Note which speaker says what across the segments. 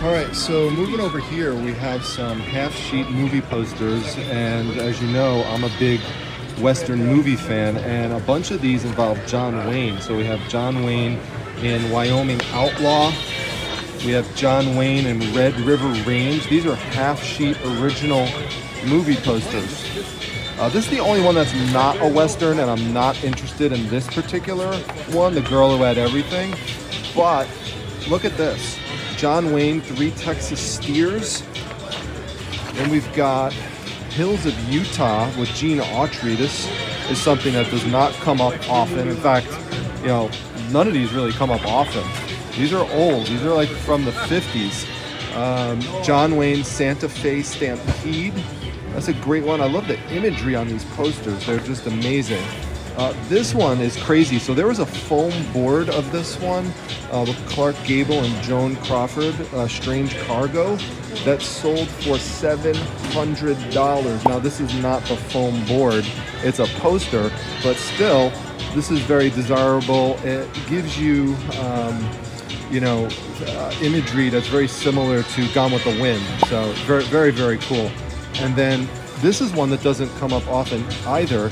Speaker 1: All right, so moving over here, we have some half-sheet movie posters, and as you know, I'm a big Western movie fan, and a bunch of these involve John Wayne. So we have John Wayne in Wyoming Outlaw. We have John Wayne in Red River Range. These are half-sheet original movie posters. This is the only one that's not a Western, and I'm not interested in this particular one, The Girl Who Had Everything. But look at this. John Wayne, 3 Texas Steers. Then we've got Hills of Utah with Gene Autry. This is something that does not come up often. In fact, you know, none of these really come up often. These are old. These are like from the 50s. John Wayne, Santa Fe Stampede. That's a great one. I love the imagery on these posters. They're just amazing. This one is crazy. So there was a foam board of this one with Clark Gable and Joan Crawford, Strange Cargo, that sold for $700. Now this is not the foam board. It's a poster, but still, this is very desirable. It gives you, imagery that's very similar to Gone with the Wind. So very, very, very cool. And then this is one that doesn't come up often either.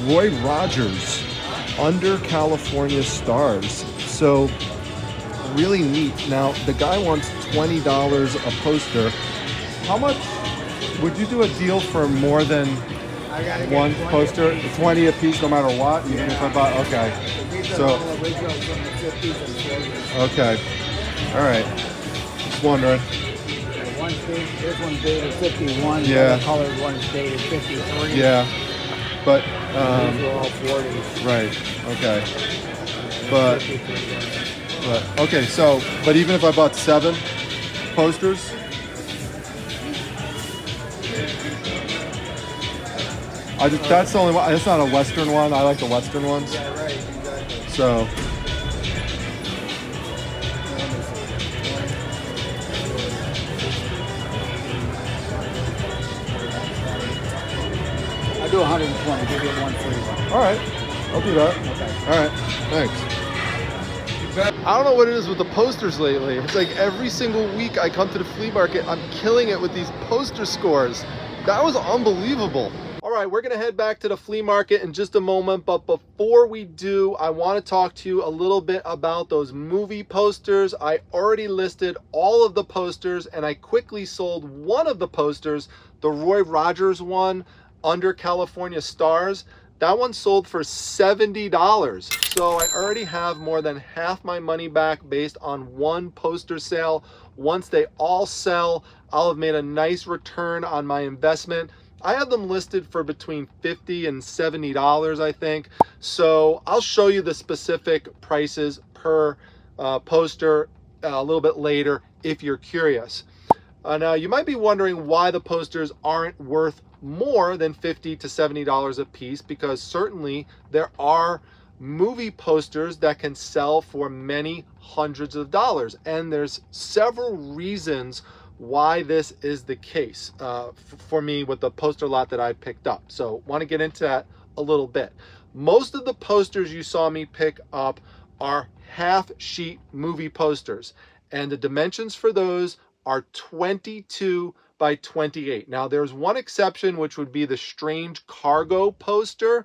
Speaker 1: Roy Rogers, Under California Stars. So really neat. Now the guy wants $20 a poster. How much would you do a deal for more than one poster? 20 a piece, no matter what. Even if I bought. Okay. So. Okay. All right. Just wondering.
Speaker 2: This one's dated 51.
Speaker 1: Yeah.
Speaker 2: The colored one's dated 53.
Speaker 1: Yeah. But
Speaker 2: These are all 40s.
Speaker 1: right. Okay. But okay. So, but even if I bought 7 posters, that's the only one. It's not a Western one. I like the Western ones.
Speaker 2: Yeah, right. Exactly.
Speaker 1: So.
Speaker 2: Do 120, give you one free one.
Speaker 1: All right, I'll do that.
Speaker 2: Okay.
Speaker 1: All right, thanks. I don't know what it is with the posters lately. It's like every single week I come to the flea market, I'm killing it with these poster scores. That was unbelievable. All right, we're gonna head back to the flea market in just a moment, but before we do, I wanna talk to you a little bit about those movie posters. I already listed all of the posters and I quickly sold one of the posters, the Roy Rogers one, Under California Stars. That one sold for $70. So I already have more than half my money back based on one poster sale. Once they all sell, I'll have made a nice return on my investment. I have them listed for between $50 and $70, I think. So I'll show you the specific prices per poster a little bit later if you're curious. Now you might be wondering why the posters aren't worth more than $50 to $70 a piece, because certainly there are movie posters that can sell for many hundreds of dollars, and there's several reasons why this is the case for me with the poster lot that I picked up. So want to get into that a little bit. Most of the posters you saw me pick up are half sheet movie posters, and the dimensions for those are 22 by 28. Now there's one exception, which would be the Strange Cargo poster.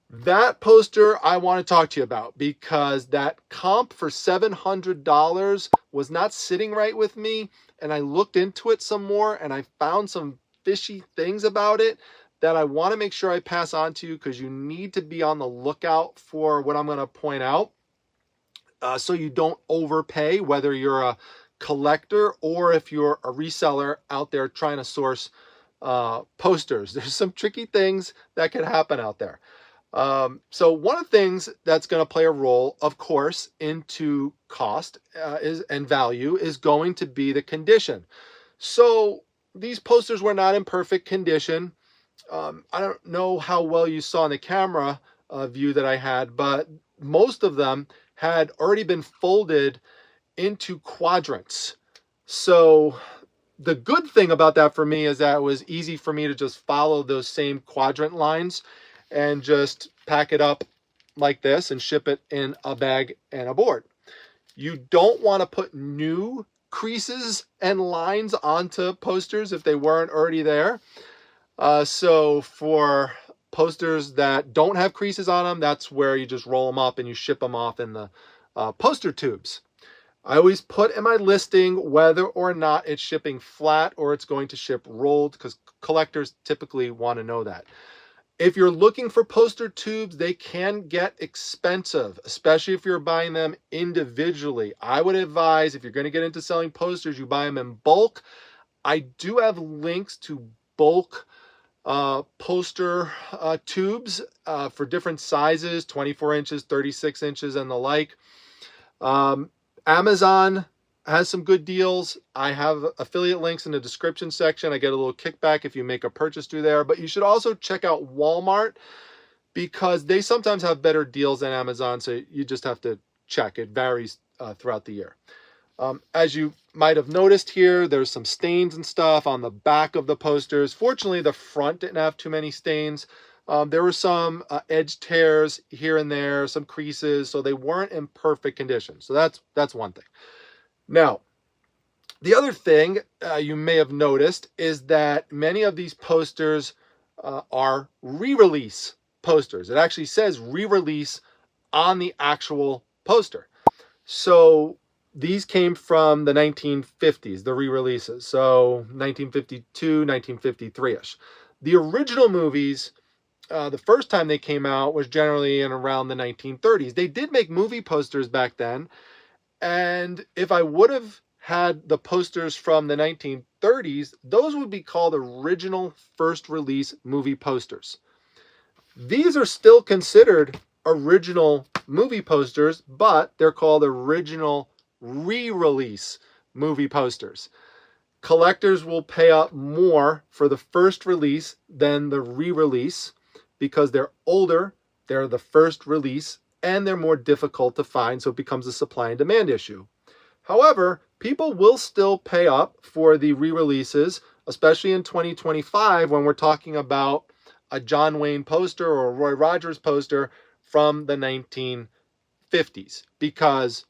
Speaker 1: That poster I want to talk to you about because that comp for $700 was not sitting right with me, and I looked into it some more and I found some fishy things about it that I want to make sure I pass on to you, because you need to be on the lookout for what I'm going to point out so you don't overpay, whether you're a collector or if you're a reseller out there trying to source posters. There's some tricky things that can happen out there. So one of the things that's going to play a role, of course, into cost and value is going to be the condition. So these posters were not in perfect condition. I don't know how well you saw in the camera view that I had, but most of them had already been folded into quadrants. So the good thing about that for me is that it was easy for me to just follow those same quadrant lines and just pack it up like this and ship it in a bag and a board. You don't want to put new creases and lines onto posters if they weren't already there. So for posters that don't have creases on them, that's where you just roll them up and you ship them off in the poster tubes. I always put in my listing whether or not it's shipping flat or it's going to ship rolled, because collectors typically want to know that. If you're looking for poster tubes, they can get expensive, especially if you're buying them individually. I would advise, if you're going to get into selling posters, you buy them in bulk. I do have links to bulk poster tubes for different sizes, 24 inches, 36 inches, and the like. Amazon has some good deals. I have affiliate links in the description section. I get a little kickback if you make a purchase through there. But you should also check out Walmart, because they sometimes have better deals than Amazon. So you just have to check. It varies throughout the year. As you might have noticed here, there's some stains and stuff on the back of the posters. Fortunately, the front didn't have too many stains. There were some edge tears here and there, some creases, so they weren't in perfect condition. So that's one thing. Now, the other thing you may have noticed is that many of these posters are re-release posters. It actually says re-release on the actual poster. So these came from the 1950s, the re-releases. So 1952, 1953-ish. The original movies, the first time they came out was generally in around the 1930s. They did make movie posters back then. And if I would have had the posters from the 1930s, those would be called original first release movie posters. These are still considered original movie posters, but they're called original re-release movie posters. Collectors will pay up more for the first release than the re-release because they're older, they're the first release, and they're more difficult to find, so it becomes a supply and demand issue. However, people will still pay up for the re-releases, especially in 2025 when we're talking about a John Wayne poster or a Roy Rogers poster from the 1950s, because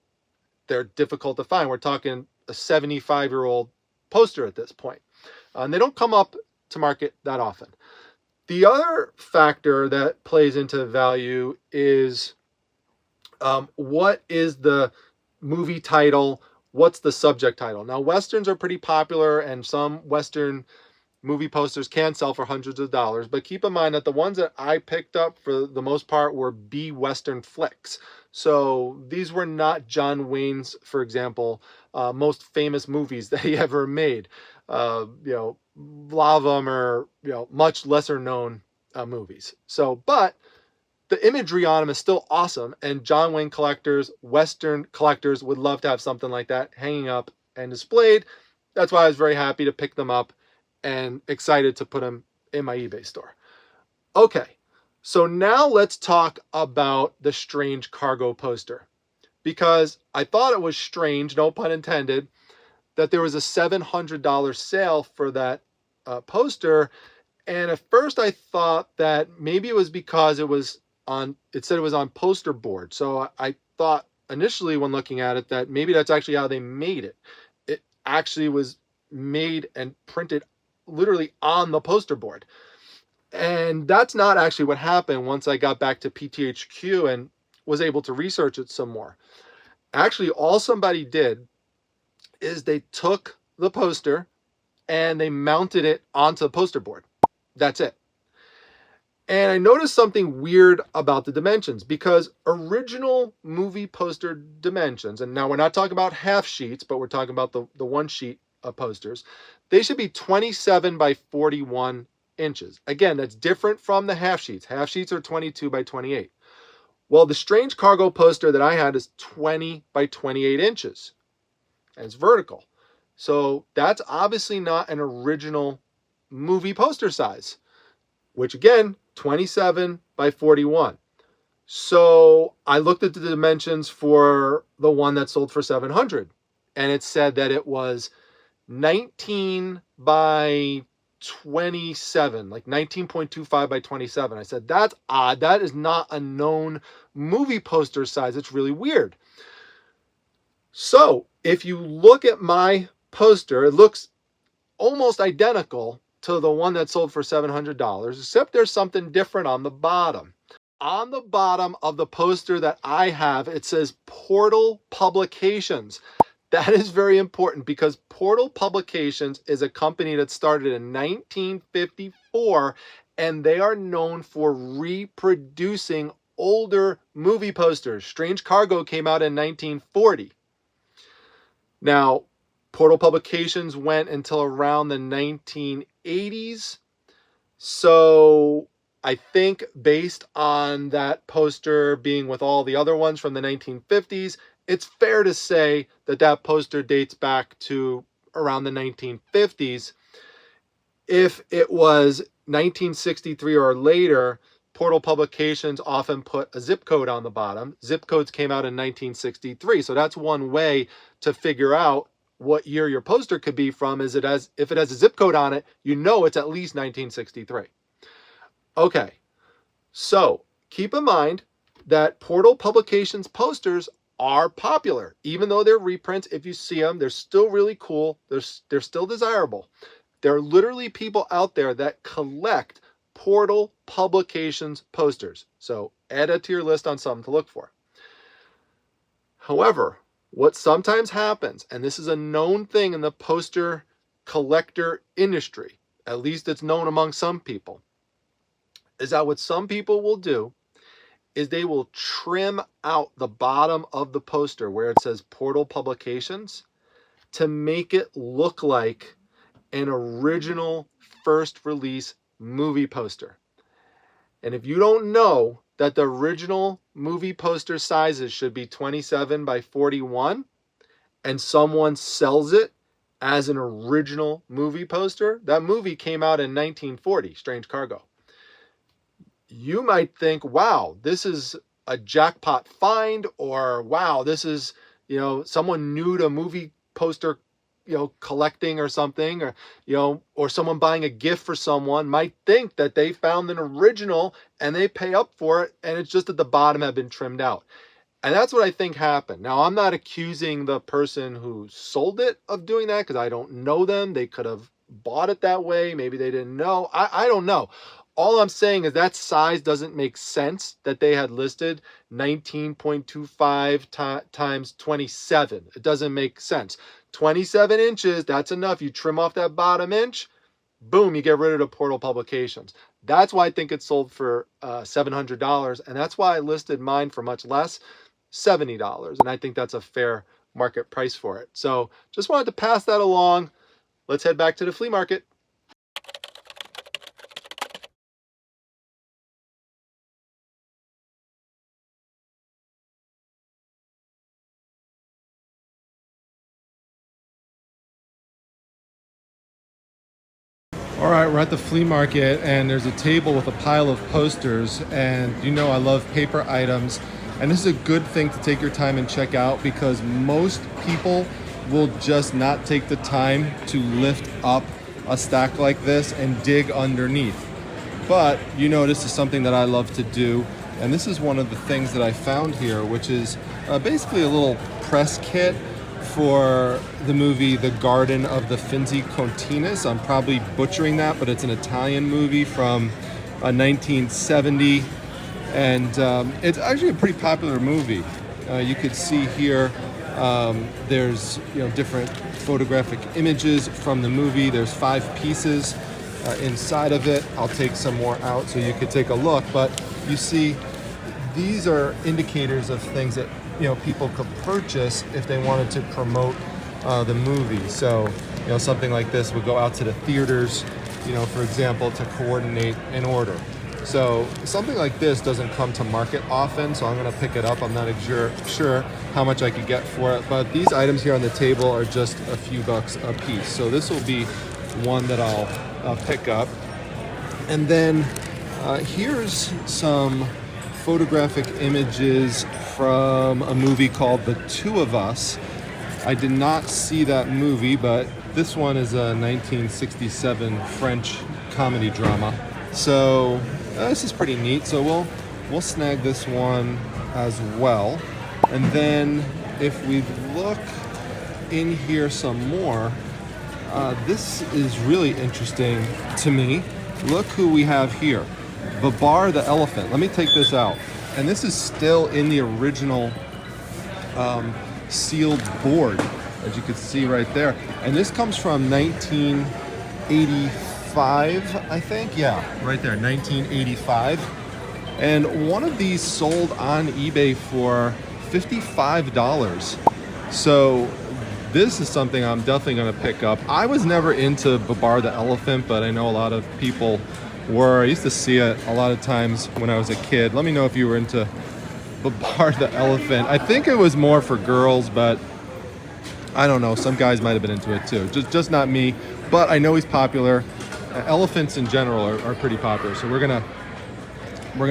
Speaker 1: they're difficult to find. We're talking a 75-year-old poster at this point. And they don't come up to market that often. The other factor that plays into value is what is the movie title? What's the subject title? Now, Westerns are pretty popular, and some Western movie posters can sell for hundreds of dollars, but keep in mind that the ones that I picked up for the most part were B Western flicks. So these were not John Wayne's, for example, most famous movies that he ever made. A lot of them are, much lesser known movies. So, but the imagery on them is still awesome, and John Wayne collectors, Western collectors would love to have something like that hanging up and displayed. That's why I was very happy to pick them up and excited to put them in my eBay store. Okay, so now let's talk about the strange cargo poster, because I thought it was strange, no pun intended, that there was a $700 sale for that poster. And at first I thought that maybe it was because it said it was on poster board. So I thought initially when looking at it that maybe that's actually how they made it. It actually was made and printed literally on the poster board. And that's not actually what happened once I got back to PTHQ and was able to research it some more. Actually, all somebody did is they took the poster and they mounted it onto the poster board. That's it. And I noticed something weird about the dimensions, because original movie poster dimensions, and now we're not talking about half sheets, but we're talking about the one sheet of posters, they should be 27 by 41 inches. Again, that's different from the half sheets. Half sheets are 22 by 28. Well, the strange cargo poster that I had is 20 by 28 inches, and it's vertical. So that's obviously not an original movie poster size, which again, 27 by 41. So I looked at the dimensions for the one that sold for $700, and it said that it was 19 by 27, like 19.25 by 27. I said, that's odd. That is not a known movie poster size. It's really weird. So if you look at my poster, it looks almost identical to the one that sold for $700, except there's something different on the bottom. On the bottom of the poster that I have, it says Portal Publications. That is very important because Portal Publications is a company that started in 1954, and they are known for reproducing older movie posters. Strange Cargo came out in 1940. Now, Portal Publications went until around the 1980s. So I think based on that poster being with all the other ones from the 1950s, it's fair to say that that poster dates back to around the 1950s. If it was 1963 or later, Portal Publications often put a zip code on the bottom. Zip codes came out in 1963. So that's one way to figure out what year your poster could be from. Is it as if it has a zip code on it, you know it's at least 1963. Okay, so keep in mind that Portal Publications posters are popular. Even though they're reprints, if you see them, they're still really cool. They're still desirable. There are literally people out there that collect Portal Publications posters. So add it to your list on something to look for. However, what sometimes happens, and this is a known thing in the poster collector industry, at least it's known among some people, is that what some people will do is they will trim out the bottom of the poster where it says Portal Publications to make it look like an original first release movie poster. And if you don't know that the original movie poster sizes should be 27 by 41 and someone sells it as an original movie poster, that movie came out in 1940, Strange Cargo. You might think, wow, this is a jackpot find, or wow, this is, someone new to movie poster, collecting or something, or, or someone buying a gift for someone might think that they found an original and they pay up for it. And it's just that the bottom had been trimmed out. And that's what I think happened. Now, I'm not accusing the person who sold it of doing that because I don't know them. They could have bought it that way. Maybe they didn't know. I don't know. All I'm saying is that size doesn't make sense that they had listed 19.25 times 27. It doesn't make sense. 27 inches, that's enough. You trim off that bottom inch, boom, you get rid of the Portal Publications. That's why I think it sold for $700, and that's why I listed mine for much less, $70, and I think that's a fair market price for it. So just wanted to pass that along. Let's head back to the flea market. All right, we're at the flea market and there's a table with a pile of posters, and I love paper items, and this is a good thing to take your time and check out because most people will just not take the time to lift up a stack like this and dig underneath. But this is something that I love to do, and this is one of the things that I found here, which is basically a little press kit for the movie The Garden of the Finzi Continis. I'm probably butchering that, but it's an Italian movie from 1970, and it's actually a pretty popular movie. You could see here there's different photographic images from the movie. There's 5 pieces inside of it. I'll take some more out so you could take a look, but you see these are indicators of things that people could purchase if they wanted to promote the movie. So something like this would go out to the theaters, for example, to coordinate an order. So something like this doesn't come to market often, so I'm going to pick it up. I'm not sure how much I could get for it, but these items here on the table are just a few bucks a piece. So this will be one that I'll pick up. And then here's some photographic images from a movie called The Two of Us. I did not see that movie, but this one is a 1967 French comedy drama. So this is pretty neat. So we'll snag this one as well. And then if we look in here some more, this is really interesting to me. Look who we have here. Babar the elephant. Let me take this out. And this is still in the original sealed board, as you can see right there. And this comes from 1985, I think. Yeah, right there, 1985. And one of these sold on eBay for $55. So this is something I'm definitely going to pick up. I was never into Babar the elephant, but I know a lot of people were. I used to see it a lot of times when I was a kid. Let me know if you were into Babar the elephant. I think it was more for girls, but I don't know. Some guys might have been into it too. Just not me. But I know he's popular. Elephants in general are pretty popular. So we're gonna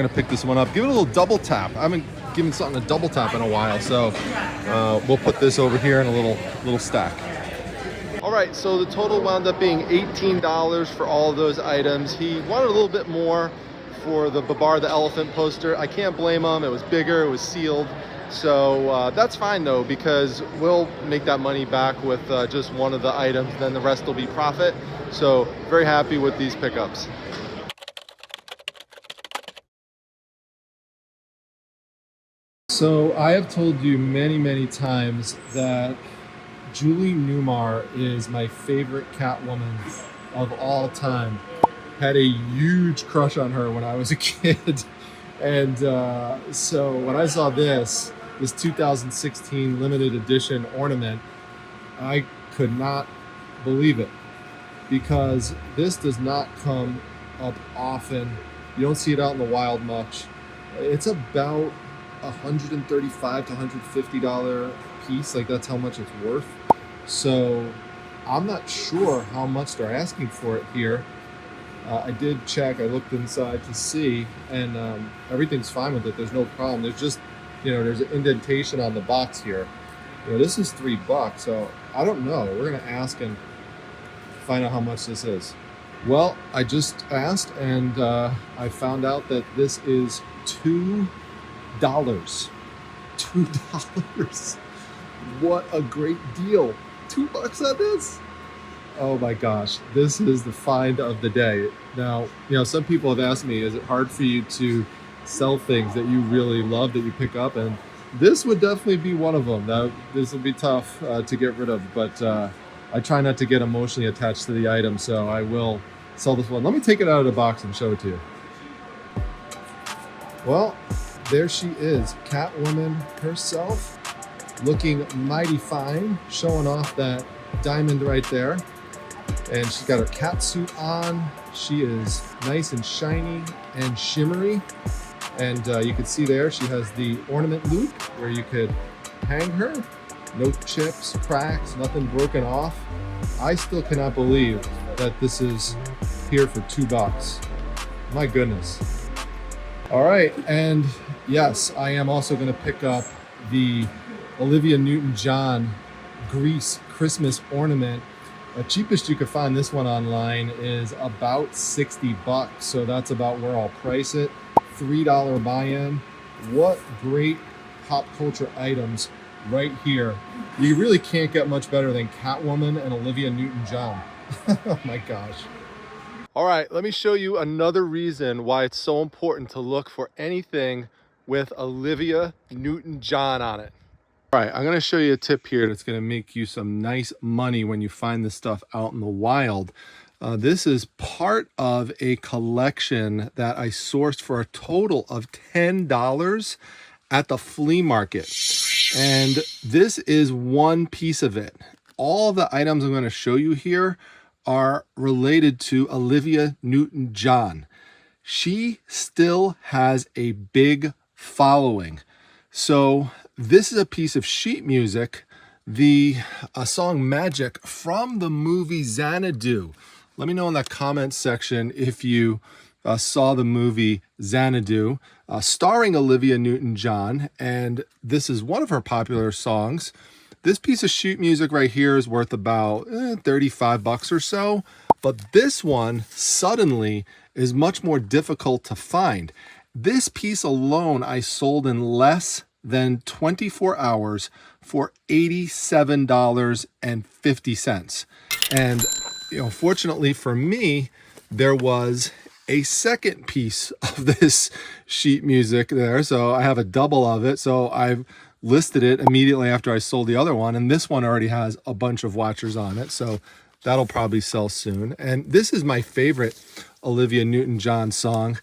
Speaker 1: pick this one up. Give it a little double tap. I haven't given something a double tap in a while, so we'll put this over here in a little stack. All right, so the total wound up being $18 for all of those items. He wanted a little bit more for the Babar the elephant poster. I can't blame him. It was bigger, it was sealed. So that's fine though, because we'll make that money back with just one of the items, then the rest will be profit. So very happy with these pickups. So I have told you many times that Julie Newmar is my favorite Catwoman of all time. Had a huge crush on her when I was a kid. And so when I saw this 2016 limited edition ornament, I could not believe it, because this does not come up often. You don't see it out in the wild much. It's about $135 to $150 piece. Like, that's how much it's worth. So I'm not sure how much they're asking for it here. I did check, I looked inside to see, and everything's fine with it. There's no problem. There's just, there's an indentation on the box here. This is $3, so I don't know. We're gonna ask and find out how much this is. Well, I just asked, and I found out that this is $2. $2. What a great deal. $2 on this? Oh my gosh, this is the find of the day. Now, some people have asked me, is it hard for you to sell things that you really love that you pick up? And this would definitely be one of them. Now, this will be tough to get rid of, but I try not to get emotionally attached to the item, so I will sell this one. Let me take it out of the box and show it to you. Well, there she is, Catwoman herself, looking mighty fine, showing off that diamond right there. And she's got her cat suit on. She is nice and shiny and shimmery. And you can see there, she has the ornament loop where you could hang her. No chips, cracks, nothing broken off. I still cannot believe that this is here for $2. My goodness. All right, and yes, I am also going to pick up the Olivia Newton John Grease Christmas ornament. The cheapest you could find this one online is about $60, so that's about where I'll price it. $3 buy-in. What great pop culture items right here. You really can't get much better than Catwoman and Olivia Newton John. Oh my gosh. All right, let me show you another reason why it's so important to look for anything with Olivia Newton John on it. All right, I'm gonna show you a tip here that's gonna make you some nice money when you find this stuff out in the wild. This is part of a collection that I sourced for a total of $10 at the flea market. And this is one piece of it. All the items I'm gonna show you here are related to Olivia Newton John. She still has a big following. So this is a piece of sheet music, the song Magic from the movie Xanadu. Let me know in the comments section if you saw the movie Xanadu, starring Olivia Newton John, and this is one of her popular songs. This piece of sheet music right here is worth about $35 or so, but this one suddenly is much more difficult to find. This piece alone I sold in less than 24 hours for $87.50. And, you know, fortunately for me, there was a second piece of this sheet music there. So I have a double of it. So I've listed it immediately after I sold the other one. And this one already has a bunch of watchers on it. So that'll probably sell soon. And this is my favorite Olivia Newton John song,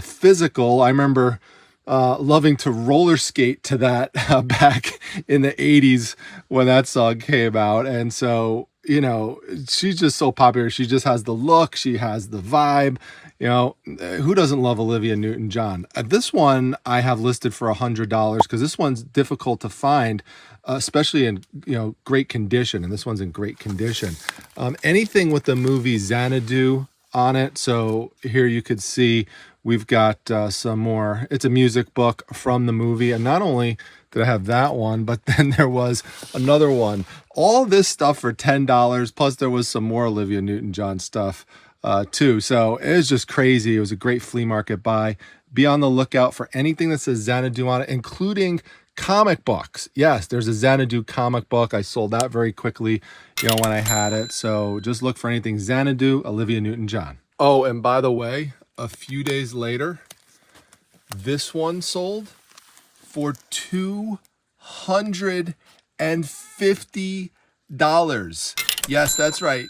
Speaker 1: Physical. I remember loving to roller skate to that back in the 80s when that song came out. And so, you know, she's just so popular. She just has the look, she has the vibe. You know, who doesn't love Olivia Newton John? This one I have listed for $100 because this one's difficult to find, especially in, you know, great condition. And this one's in great condition. Anything with the movie Xanadu on it. So here you could see we've got some more. It's a music book from the movie. And not only did I have that one, but then there was another one. All this stuff for $10. Plus there was some more Olivia Newton John stuff too. So it was just crazy. It was a great flea market buy. Be on the lookout for anything that says Xanadu on it, including comic books. Yes, there's a Xanadu comic book. I sold that very quickly, you know, when I had it. So just look for anything Xanadu, Olivia Newton John. Oh, and by the way, a few days later, this one sold for $250. Yes, that's right.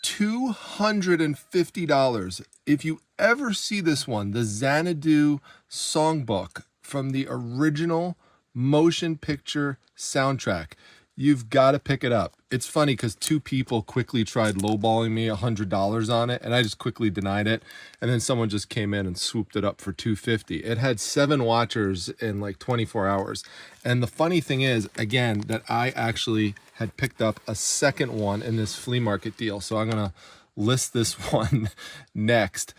Speaker 1: $250. If you ever see this one, the Xanadu songbook from the original motion picture soundtrack, you've got to pick it up. It's funny because two people quickly tried lowballing me $100 on it, and I just quickly denied it. And then someone just came in and swooped it up for $250. It had 7 watchers in like 24 hours. And the funny thing is, again, that I actually had picked up a second one in this flea market deal. So I'm going to list this one next.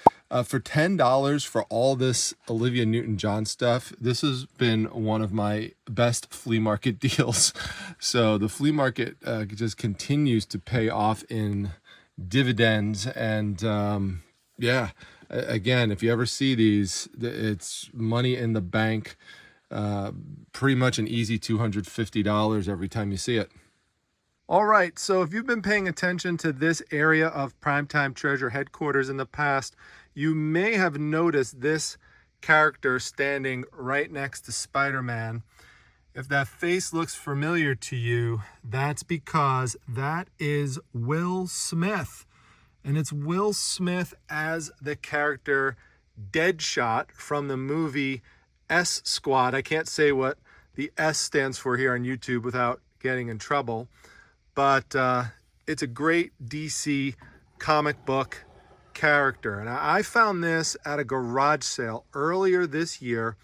Speaker 1: For $10 for all this Olivia Newton John stuff, this has been one of my best flea market deals. So the flea market just continues to pay off in dividends. And yeah, again, if you ever see these, it's money in the bank, pretty much an easy $250 every time you see it. All right, so if you've been paying attention to this area of Primetime Treasure headquarters in the past, you may have noticed this character standing right next to Spider-Man. If that face looks familiar to you, that's because that is Will Smith. And it's Will Smith as the character Deadshot from the movie S Squad. I can't say what the S stands for here on YouTube without getting in trouble. But it's a great DC comic book character. And I found this at a garage sale earlier this year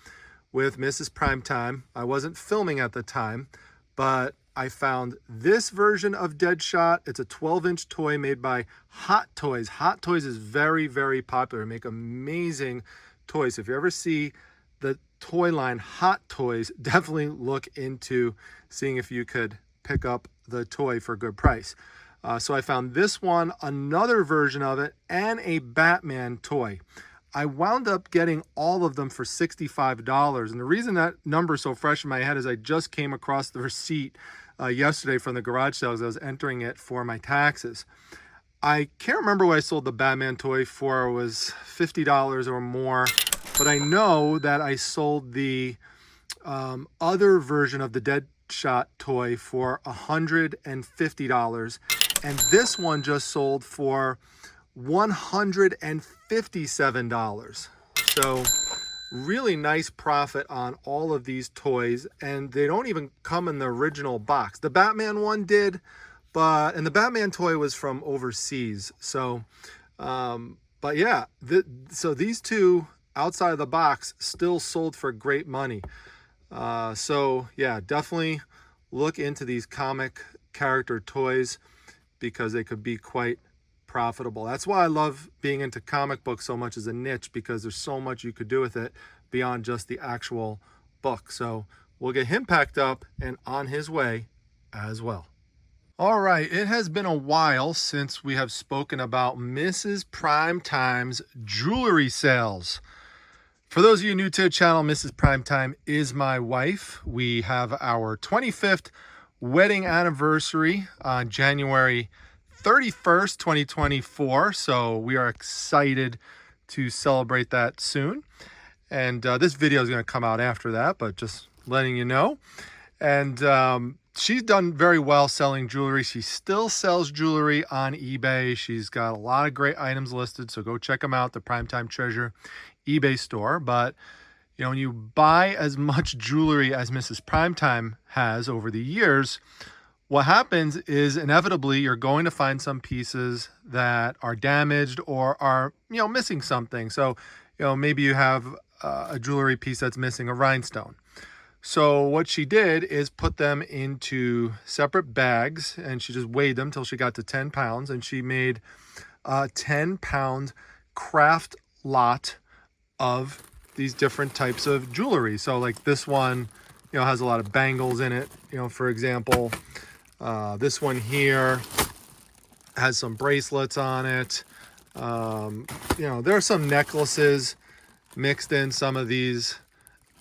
Speaker 1: with Mrs. Primetime. I wasn't filming at the time, but I found this version of Deadshot. It's a 12-inch toy made by Hot Toys. Hot Toys is very, very popular. They make amazing toys. If you ever see the toy line Hot Toys, definitely look into seeing if you could pick up the toy for a good price. So I found this one, another version of it, and a Batman toy. I wound up getting all of them for $65. And the reason that number is so fresh in my head is I just came across the receipt yesterday from the garage sale as I was entering it for my taxes. I can't remember what I sold the Batman toy for. It was $50 or more. But I know that I sold the other version of the Deadshot toy for $150. And this one just sold for $157. So really nice profit on all of these toys. And they don't even come in the original box. The Batman one did, and the Batman toy was from overseas. So, but yeah, so these two outside of the box still sold for great money. So yeah, definitely look into these comic character toys because they could be quite profitable. That's why I love being into comic books so much as a niche, because there's so much you could do with it beyond just the actual book. So we'll get him packed up and on his way as well. All right, it has been a while since we have spoken about Mrs. Primetime's jewelry sales. For those of you new to the channel, Mrs. Primetime is my wife. We have our 25th wedding anniversary on January 31st, 2024. So we are excited to celebrate that soon. And this video is going to come out after that, but just letting you know. And she's done very well selling jewelry. She still sells jewelry on eBay. She's got a lot of great items listed, so go check them out, the Primetime Treasure eBay store. But you know, when you buy as much jewelry as Mrs. Primetime has over the years, what happens is inevitably you're going to find some pieces that are damaged or are, you know, missing something. So, you know, maybe you have a jewelry piece that's missing a rhinestone. So what she did is put them into separate bags, and she just weighed them till she got to 10 pounds, and she made a 10-pound craft lot of these different types of jewelry. So like this one, you know, has a lot of bangles in it, you know, for example. This one here has some bracelets on it. You know, there are some necklaces mixed in some of these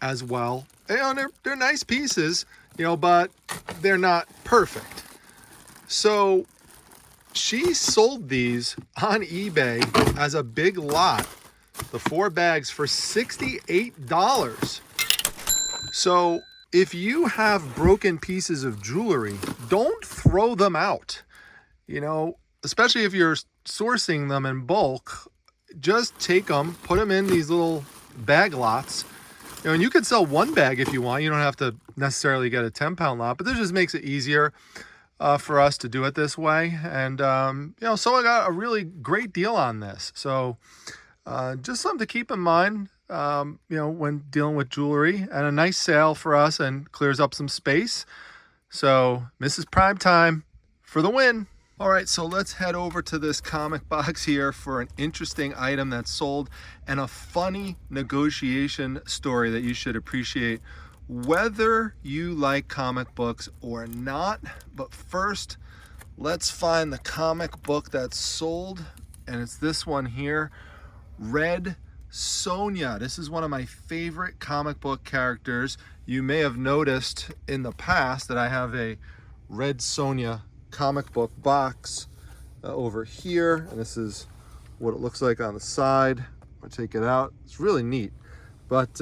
Speaker 1: as well. You know, they're nice pieces, you know, but they're not perfect. So she sold these on eBay as a big lot, the 4 bags, for $68. So if you have broken pieces of jewelry, don't throw them out. You know, especially if you're sourcing them in bulk, just take them, put them in these little bag lots. You know, and you could sell 1 bag if you want. You don't have to necessarily get a 10-pound lot, but this just makes it easier for us to do it this way. And, you know, someone got a really great deal on this. So just something to keep in mind, you know, when dealing with jewelry, and a nice sale for us and clears up some space. So Mrs. Primetime for the win. All right, so let's head over to this comic box here for an interesting item that's sold and a funny negotiation story that you should appreciate, whether you like comic books or not. But first, let's find the comic book that's sold, and it's this one here, Red Sonja. This is one of my favorite comic book characters. You may have noticed in the past that I have a Red Sonja comic book box over here, and this is what it looks like on the side. I'll take it out. It's really neat. But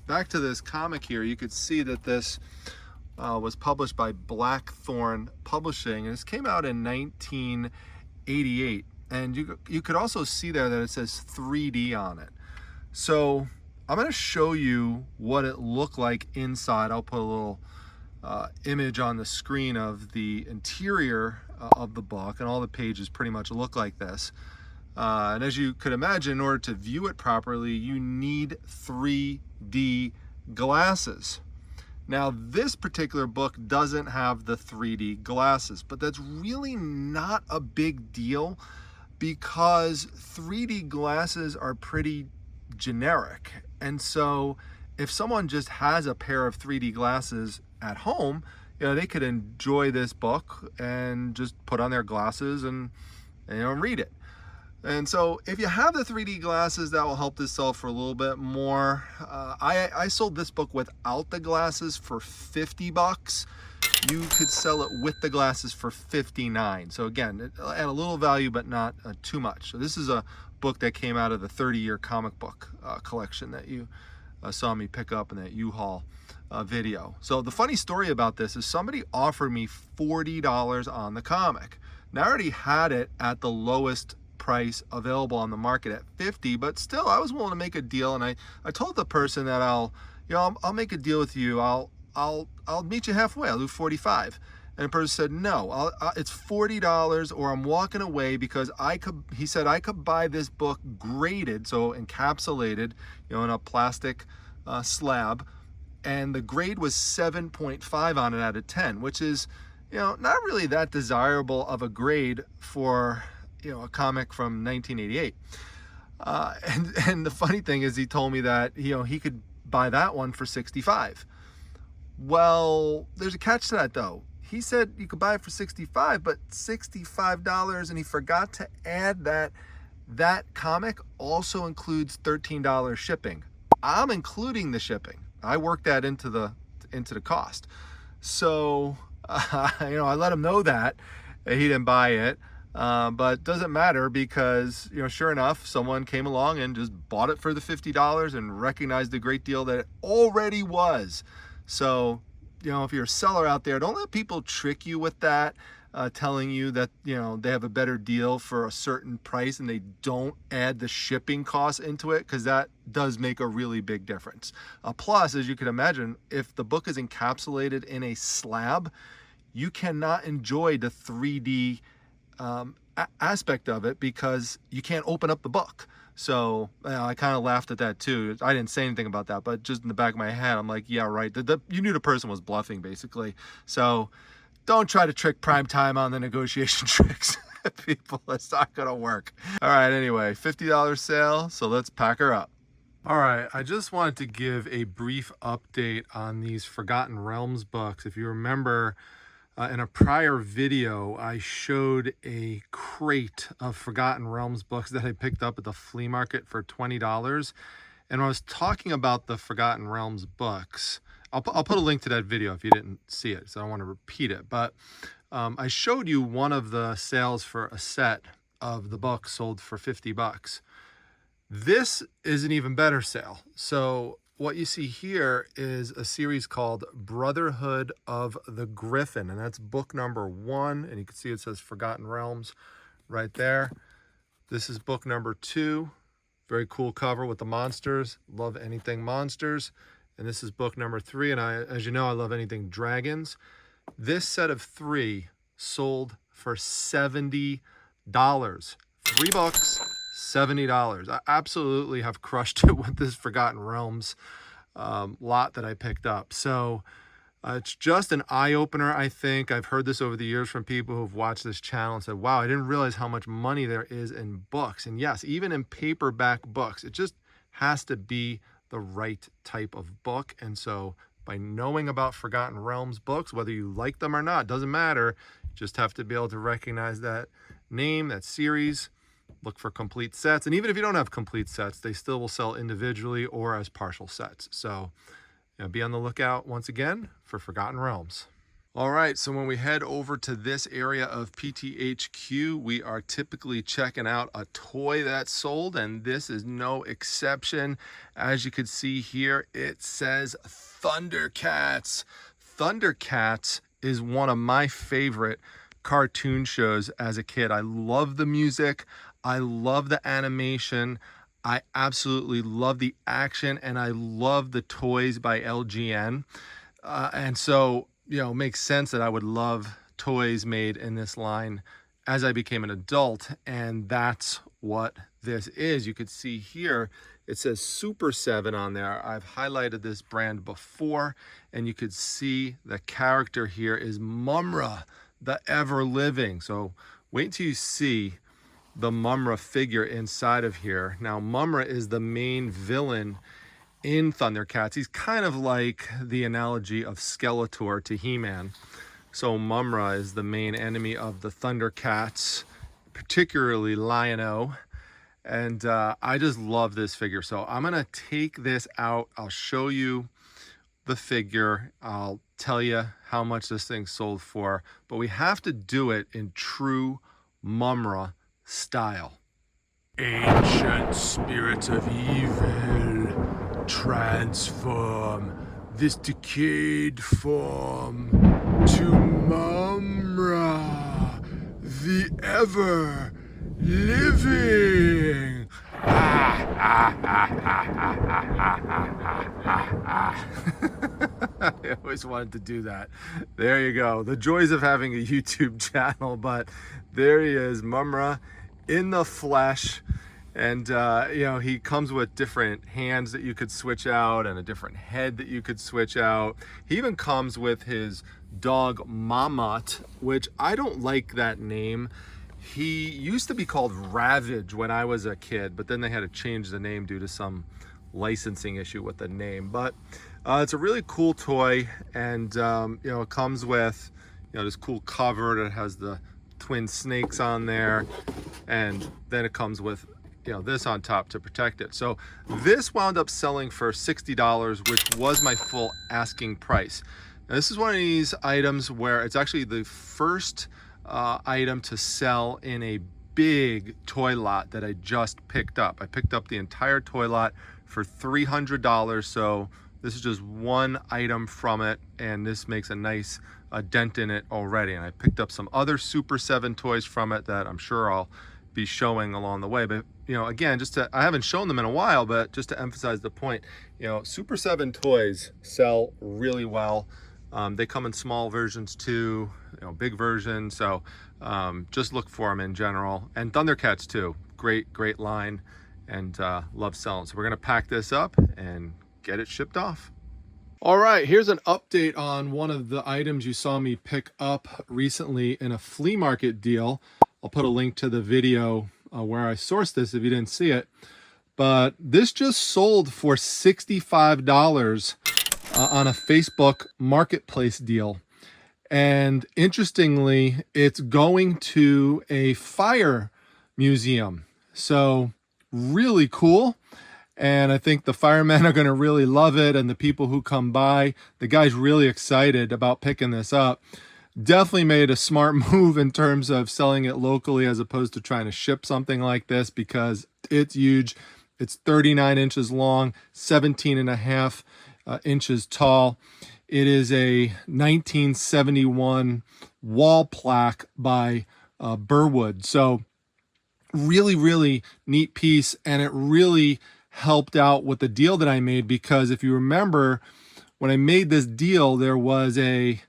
Speaker 1: back to this comic here, you could see that this was published by Blackthorn Publishing, and this came out in 1988. And you could also see there that it says 3D on it. So I'm going to show you what it looked like inside. I'll put a little image on the screen of the interior of the book, and all the pages pretty much look like this. And as you could imagine, in order to view it properly, you need 3D glasses. Now, this particular book doesn't have the 3D glasses, but that's really not a big deal because 3D glasses are pretty generic. And so if someone just has a pair of 3D glasses at home, you know, they could enjoy this book and just put on their glasses and you know, read it. And so if you have the 3D glasses, that will help this sell for a little bit more. I sold this book without the glasses for $50. You could sell it with the glasses for $59. So again, at a little value, but not too much. So this is a book that came out of the 30-year comic book collection that you saw me pick up in that U-Haul video. So the funny story about this is somebody offered me $40 on the comic. Now I already had it at the lowest price available on the market at $50, but still I was willing to make a deal, and I told the person that I'll make a deal with you. I'll meet you halfway. I'll do $45. And the person said, no, it's $40 or I'm walking away, because he said I could buy this book graded, so encapsulated, you know, in a plastic slab, and the grade was 7.5 on it out of 10, which is, you know, not really that desirable of a grade for, you know, a comic from 1988. And the funny thing is, he told me that, you know, he could buy that one for $65. Well, there's a catch to that though. He said you could buy it for $65, but $65, and he forgot to add that comic also includes $13 shipping. I'm including the shipping. I worked that into the cost. So You know, I let him know that he didn't buy it, but doesn't matter because, you know, sure enough, someone came along and just bought it for the $50 and recognized the great deal that it already was. So, you know, if you're a seller out there, don't let people trick you with that, telling you that, you know, they have a better deal for a certain price and they don't add the shipping costs into it, because that does make a really big difference. Plus, as you can imagine, if the book is encapsulated in a slab, you cannot enjoy the 3D aspect of it because you can't open up the book. So I kind of laughed at that too. I didn't say anything about that, but just in the back of my head, I'm like, yeah, right. You knew the person was bluffing, basically. So don't try to trick prime time on the negotiation tricks. People, it's not gonna work. All right, anyway, $50 sale, so let's pack her up. All right, I just wanted to give a brief update on these Forgotten Realms books. If you remember, in a prior video, I showed a crate of Forgotten Realms books that I picked up at the flea market for $20. And when I was talking about the Forgotten Realms books, I'll put a link to that video if you didn't see it, so I don't want to repeat it. But I showed you one of the sales for a set of the books sold for $50. This is an even better sale. So what you see here is a series called Brotherhood of the Griffin, and that's book number 1, and you can see it says Forgotten Realms right there. This is book number 2. Very cool cover with the monsters. Love anything monsters. And this is book number 3, and as you know, I love anything dragons. This set of 3 sold for $70. 3 books, $70. I absolutely have crushed it with this Forgotten Realms lot that I picked up. So it's just an eye-opener, I think. I've heard this over the years from people who've watched this channel and said, wow, I didn't realize how much money there is in books. And yes, even in paperback books, it just has to be the right type of book. And so by knowing about Forgotten Realms books, whether you like them or not, doesn't matter. You just have to be able to recognize that name, that series, look for complete sets. And even if you don't have complete sets, they still will sell individually or as partial sets. So you know, be on the lookout once again for Forgotten Realms. All right, so when we head over to this area of PTHQ, we are typically checking out a toy that's sold, and this is no exception. As you can see here, it says Thundercats. Thundercats is one of my favorite cartoon shows as a kid. I love the music. I love the animation. I absolutely love the action, and I love the toys by LGN. And so, you know, it makes sense that I would love toys made in this line as I became an adult, and that's what this is. You could see here, it says Super 7 on there. I've highlighted this brand before, and you could see the character here is Mumm-Ra, the ever living. So wait till you see the Mumm-Ra figure inside of here. Now, Mumm-Ra is the main villain in Thundercats. He's kind of like the analogy of Skeletor to He-Man. So Mumm-Ra is the main enemy of the Thundercats, particularly Lion-O. And I just love this figure. So I'm gonna take this out. I'll show you the figure. I'll tell you how much this thing sold for, but we have to do it in true Mumm-Ra style. Ancient spirits of evil, transform this decayed form to Mumm-Ra, the ever living. I always wanted to do that. There you go. The joys of having a YouTube channel, but there he is, Mumm-Ra in the flesh. And you know, he comes with different hands that you could switch out and a different head that you could switch out. He even comes with his dog Mamat, which I don't like that name. He used to be called Ravage when I was a kid, but then they had to change the name due to some licensing issue with the name. But it's a really cool toy, and you know, it comes with, you know, this cool cover that has the twin snakes on there, and then it comes with, you know, this on top to protect it. So this wound up selling for $60, which was my full asking price. Now, this is one of these items where it's actually the first item to sell in a big toy lot that I just picked up. I picked up the entire toy lot for $300, so this is just one item from it, and this makes a nice dent in it already. And I picked up some other Super 7 toys from it that I'm sure I'll be showing along the way. But you know, again, I haven't shown them in a while, but just to emphasize the point, you know, Super 7 toys sell really well. They come in small versions too, you know, big versions. So just look for them in general. And Thundercats too, great line, and love selling. So we're gonna pack this up and get it shipped off. All right, here's an update on one of the items you saw me pick up recently in a flea market deal. I'll put a link to the video where I sourced this if you didn't see it. But this just sold for $65 on a Facebook marketplace deal. And interestingly, it's going to a fire museum. So really cool. And I think the firemen are going to really love it, and the people who come by. The guy's really excited about picking this up. Definitely made a smart move in terms of selling it locally as opposed to trying to ship something like this, because it's huge. It's 39 inches long, 17.5 inches tall. It is a 1971 wall plaque by Burwood. So really neat piece, and it really helped out with the deal that I made, because if you remember, when I made this deal, there was a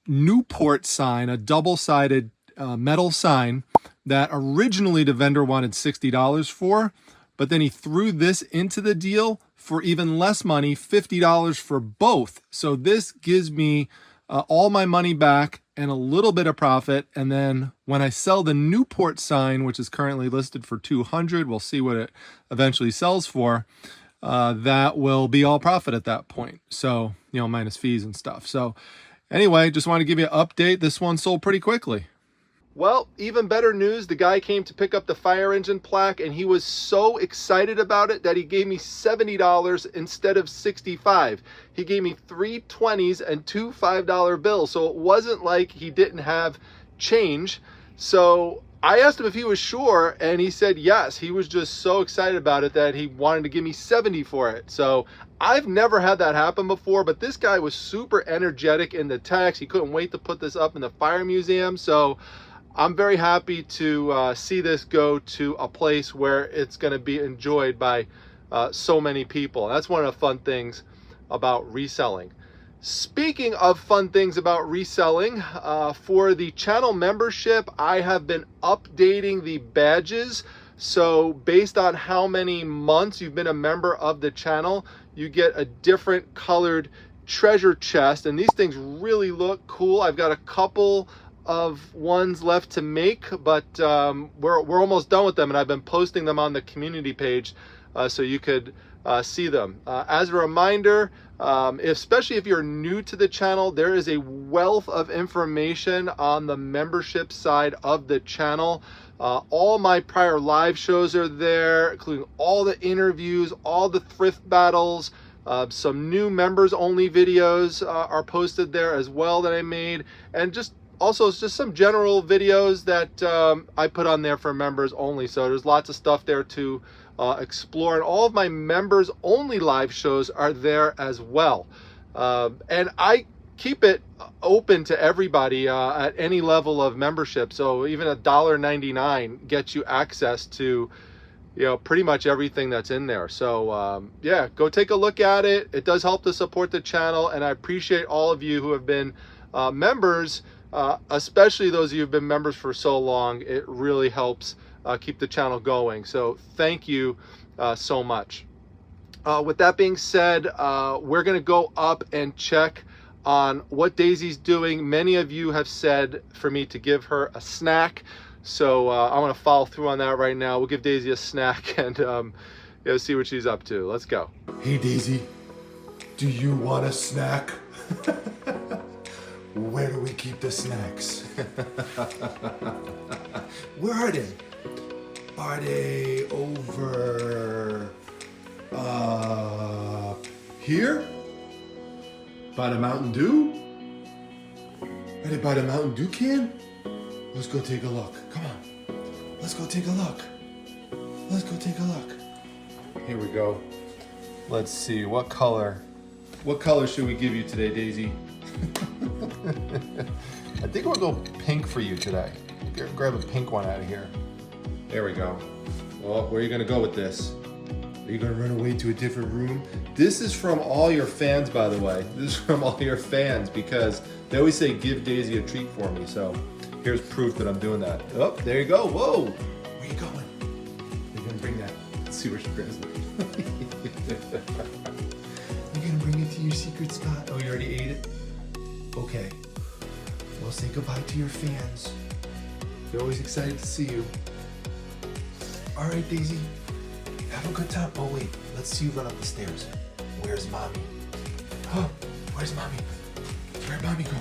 Speaker 1: Newport sign, a double-sided metal sign that originally the vendor wanted $60 for, but then he threw this into the deal for even less money, $50 for both. So this gives me all my money back and a little bit of profit. And then when I sell the Newport sign, which is currently listed for $200, we'll see what it eventually sells for. That will be all profit at that point. So, you know, minus fees and stuff. So anyway, just wanted to give you an update. This one sold pretty quickly. Well, even better news, the guy came to pick up the fire engine plaque, and he was so excited about it that he gave me $70 instead of $65. He gave me 3 20s and 2 $5 bills, so it wasn't like he didn't have change. So I asked him if he was sure, and he said yes. He was just so excited about it that he wanted to give me 70 for it. So I've never had that happen before, but this guy was super energetic in the text. He couldn't wait to put this up in the fire museum. So I'm very happy to see this go to a place where it's going to be enjoyed by so many people. That's one of the fun things about reselling. Speaking of fun things about reselling, for the channel membership, I have been updating the badges. So based on how many months you've been a member of the channel, you get a different colored treasure chest, and these things really look cool. I've got a couple of ones left to make, but we're almost done with them, and I've been posting them on the community page so you could see them. As a reminder, especially if you're new to the channel, there is a wealth of information on the membership side of the channel. All my prior live shows are there, including all the interviews, all the thrift battles. Some new members only videos are posted there as well that I made, and also just some general videos that I put on there for members only. So there's lots of stuff there to explore, and all of my members only live shows are there as well. And I keep it open to everybody at any level of membership. So even $1.99 gets you access to, you know, pretty much everything that's in there. So yeah, go take a look at it. It does help to support the channel, and I appreciate all of you who have been members. Especially those of you who've been members for so long. It really helps keep the channel going. So thank you so much. With that being said, we're going to go up and check on what Daisy's doing. Many of you have said for me to give her a snack. So I'm going to follow through on that right now. We'll give Daisy a snack and see what she's up to. Let's go.
Speaker 3: Hey Daisy, do you want a snack? Where do we keep the snacks? Where are they? Are they over here? buy the Mountain Dew? Ready to buy the Mountain Dew can? Let's go take a look. Come on. Let's go take a look. Let's go take a look. Here we go. Let's see, what color? What color should we give you today, Daisy? I think we'll go pink for you today. Grab a pink one out of here. There we go. Well, where are you gonna go with this? Are you gonna run away to a different room? This is from all your fans, by the way. This is from all your fans because they always say, give Daisy a treat for me. So here's proof that I'm doing that. Oh, there you go. Whoa. Where you going? You're gonna bring that. Let's see where she brings it. You're gonna bring it to your secret spot. Oh, you already ate it? Okay. Well, say goodbye to your fans. They're always excited to see you. All right, Daisy. Have a good time. Oh, wait. Let's see you run up the stairs. Where's Mommy? Oh, where's Mommy? Where'd Mommy go?